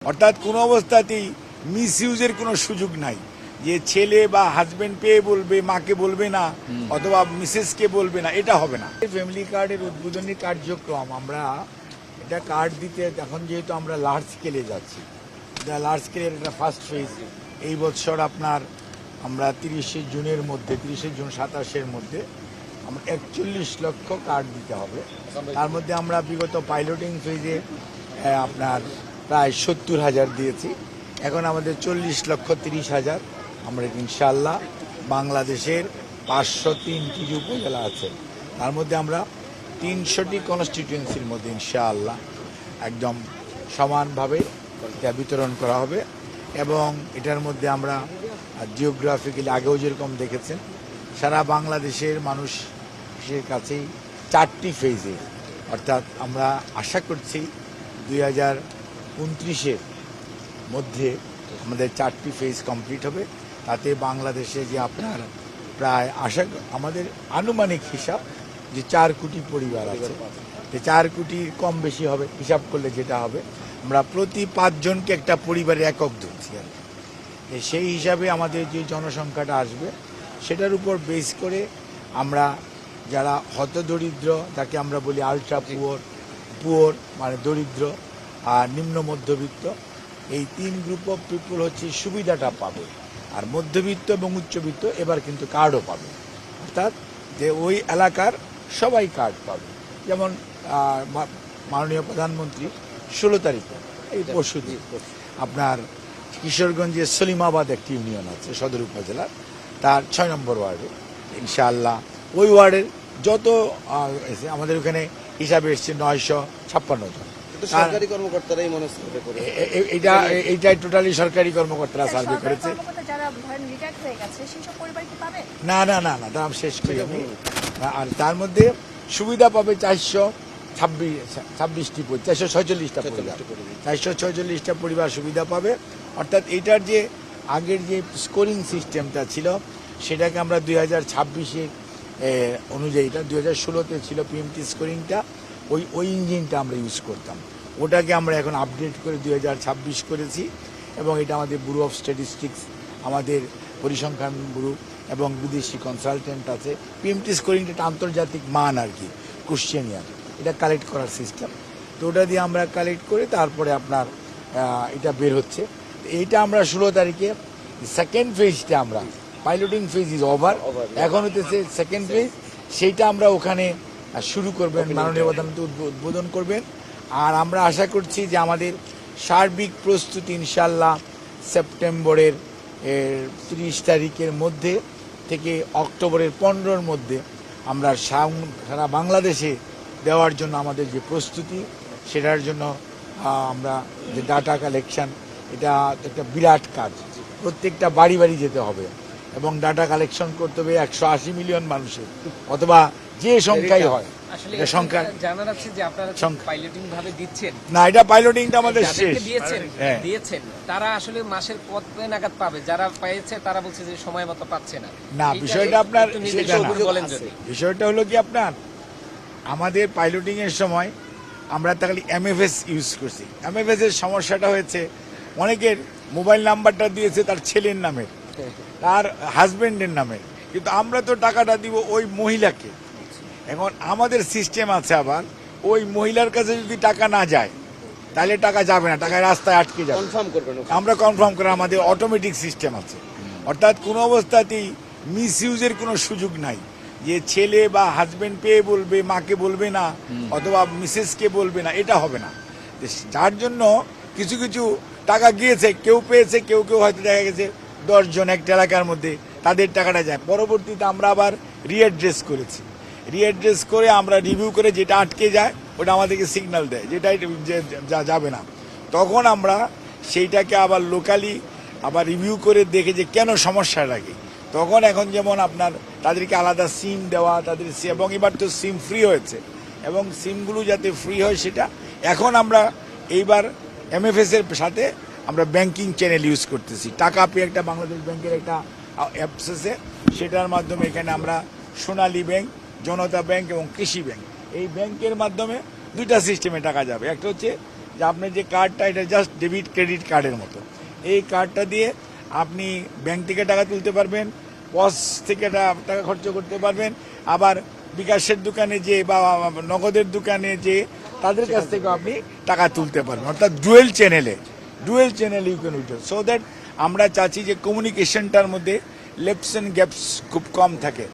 অর্থাৎ কোনো অবস্থাতেই মিসইউজের কোনো সুযোগ নাই, যে ছেলে বা হাজবেন্ড পেয়ে বলবে মাকে বলবে না অথবা মিসেসকে বলবে না, এটা হবে না। ফ্যামিলি কার্ডের উদ্বোধনী কার্যক্রম আমরা এটা কার্ড দিতে এখন যেহেতু আমরা লার্জ স্কেলে যাচ্ছি, এটা লার্জ স্কেলের একটা ফার্স্ট ফেজ এই বছর আপনার আমরা 30শে জুনের মধ্যে 30শে জুন 27-এর মধ্যে আমরা 41 লক্ষ কার্ড দিতে হবে। তার মধ্যে আমরা বিগত পাইলটিং ফেজে আপনার প্রায় 70,000 দিয়েছি। এখন আমাদের 40,30,000 আমরা ইনশাআল্লাহ বাংলাদেশের 503টি যে উপজেলা আছে তার মধ্যে আমরা 300টি কনস্টিটিউয়েন্সির মধ্যে ইনশাআল্লাহ একদম সমানভাবে এটা বিতরণ করা হবে। এবং এটার মধ্যে আমরা জিওগ্রাফিক্যালি আগেও যেরকম দেখেছেন সারা বাংলাদেশের মানুষের কাছেই 4টি ফেজে, অর্থাৎ আমরা আশা করছি 2029-এর মধ্যে আমাদের 4টি ফেজ কমপ্লিট হবে। তাতে বাংলাদেশে যে আপনার প্রায় আমাদের আনুমানিক হিসাব যে 4 কোটি পরিবার আছে, 4 কোটি কম বেশি হবে হিসাব করলে যেটা হবে, আমরা প্রতি 5 জনকে একটা পরিবারে একক ধরছি আর কি। সেই হিসাবে আমাদের যে জনসংখ্যাটা আসবে সেটার উপর বেস করে আমরা যারা হতদরিদ্র, যাকে আমরা বলি আলট্রা পুয়ার মানে দরিদ্র আর নিম্ন মধ্যবিত্ত, এই 3 গ্রুপ অফ পিপুল হচ্ছে সুবিধাটা পাবে। আর মধ্যবিত্ত এবং উচ্চবিত্ত এবার কিন্তু কার্ডও পাবে, অর্থাৎ যে ওই এলাকার সবাই কার্ড পাবে। যেমন মাননীয় প্রধানমন্ত্রী 16 তারিখে এই পরশুদিন আপনার কিশোরগঞ্জের সলিমাবাদ একটি ইউনিয়ন আছে সদর উপজেলার, তার 6 নম্বর ওয়ার্ডে ইনশাআল্লাহ ওই ওয়ার্ডের যত আমাদের ওখানে হিসাবে এসছে 956 জন সরকারি কর্মকর্তারাই মনে এইটা টোটালি সরকারি কর্মকর্তারা সার্ভে করেছে। না না না না দাম শেষ করি আমি। আর তার মধ্যে সুবিধা পাবে 446টা পরিবার, 446টা পরিবার সুবিধা পাবে। অর্থাৎ এইটার যে আগের যে স্কোরিং সিস্টেমটা ছিল সেটাকে আমরা 2026-এ অনুযায়ীটা 2016-তে ছিল পিএমটি স্কোরিংটা, ওই ইঞ্জিনটা আমরা ইউজ করতাম, ওটাকে আমরা এখন আপডেট করে 2026 করেছি। এবং এটা আমাদের ব্যুরো অফ স্ট্যাটিস্টিক্স, আমাদের পরিসংখ্যান ব্যুরো এবং বিদেশি কনসালটেন্ট আছে। পিএমটি স্কোরিংটা একটা আন্তর্জাতিক মান আর কি, কোশ্চেনিয়ার, এটা কালেক্ট করার সিস্টেম। তো ওটা দিয়ে আমরা কালেক্ট করে তারপরে আপনার এটা বের হচ্ছে। এইটা আমরা 16 তারিখে সেকেন্ড ফেজটা আমরা পাইলটিং ফেজ ইজ ওভার, এখন হতেছে সেকেন্ড ফেজ, সেইটা আমরা ওখানে শুরু করবেন, মাননীয় প্রধানমন্ত্রী উদ্বোধন করবেন। আর আমরা আশা করছি যে আমাদের সার্বিক প্রস্তুতি ইনশাল্লাহ সেপ্টেম্বরের 30 তারিখের মধ্যে থেকে অক্টোবরের 15-র মধ্যে আমরা সারা বাংলাদেশে দেওয়ার জন্য আমাদের যে প্রস্তুতি সেটার জন্য আমরা যে ডাটা কালেকশন, এটা একটা বিরাট কাজ। প্রত্যেকটা বাড়ি বাড়ি যেতে হবে এবং ডাটা কালেকশন করতে হবে 180 মিলিয়ন মানুষের, অথবা যে সংখ্যাই হয় সংখ্যা জানার আছে যে আপনারা পাইলটিং ভাবে দিচ্ছেন না, এটা পাইলটিংটা আমাদের শেষ দিয়েছেন। তারা আসলে মাসের কত নাগাদ পাবে? যারা পেয়েছে তারা বলছে যে সময় মতো পাচ্ছে না। না, বিষয়টা আপনার বলেন যদি। বিষয়টা হলো কি, আপনার আমাদের পাইলটিং এর সময় আমরা তাহলে এমএফএস ইউজ করছি। এমএফএস এর সমস্যাটা হয়েছে অনেকের মোবাইল নাম্বারটা দিয়েছে তার ছেলের নামে, তার হাজবেন্ডের নামে, কিন্তু আমরা তো টাকাটা দিব ওই মহিলাকে। এখন আমাদের সিস্টেম আছে আবার, ওই মহিলার কাছে যদি টাকা না যায় তাহলে টাকা যাবে না, টাকা রাস্তায় আটকে যাবে। আমরা কনফার্ম করে আমাদের অটোমেটিক সিস্টেম আছে। অর্থাৎ কোনো অবস্থাতেই মিসইউজের কোনো সুযোগ নাই, যে ছেলে বা হাজবেন্ড পেয়ে বলবে মাকে বলবে না অথবা মিসেসকে বলবে না, এটা হবে না। যার জন্য কিছু কিছু টাকা গিয়েছে, কেউ পেয়েছে, কেউ হয়তো দেখা গেছে 10 জন একটা এলাকার মধ্যে তাদের টাকাটা যায়। পরবর্তীতে আমরা আবার রিঅ্যাড্রেস করেছি, রিঅ্যাড্রেস করে আমরা রিভিউ করে যেটা আটকে যায় ওটা আমাদেরকে সিগন্যাল দেয় যেটাই যাবে না, তখন আমরা সেইটাকে আবার লোকালি আবার রিভিউ করে দেখে যে কেন সমস্যা লাগে। তখন এখন যেমন আপনার তাদেরকে আলাদা সিম দেওয়া তাদের, এবং এবার তো সিম ফ্রি হয়েছে, এবং সিমগুলো যাতে ফ্রি হয় সেটা এখন আমরা এইবার এমএফএস এর সাথে আমরা ব্যাংকিং চ্যানেল ইউজ করতেছি। টাকা পে একটা বাংলাদেশ ব্যাংকের একটা অ্যাপস আছে, সেটার মাধ্যমে এখানে আমরা সোনালী ব্যাংক, জনতা ব্যাংক এবং কৃষি ব্যাংক, এই ব্যাংকের মাধ্যমে 2টা সিস্টেমে টাকা যাবে। একটা হচ্ছে যে আপনার যে কার্ডটা এটা জাস্ট ডেবিট ক্রেডিট কার্ডের মতো। এই কার্ডটা দিয়ে আপনি ব্যাংক থেকে টাকা তুলতে পারবেন, পস থেকে টাকা খরচ করতে পারবেন, আবার বিকাশের দোকানে যে বা নগদের দোকানে যে তাদের কাছ থেকে আপনি টাকা তুলতে পারবেন, অর্থাৎ ডুয়েল চ্যানেলে you can withdraw. So that আমরা চাচ্ছি যে কমিউনিকেশনটার মধ্যে লেপস অ্যান্ড গ্যাপস খুব কম থাকে।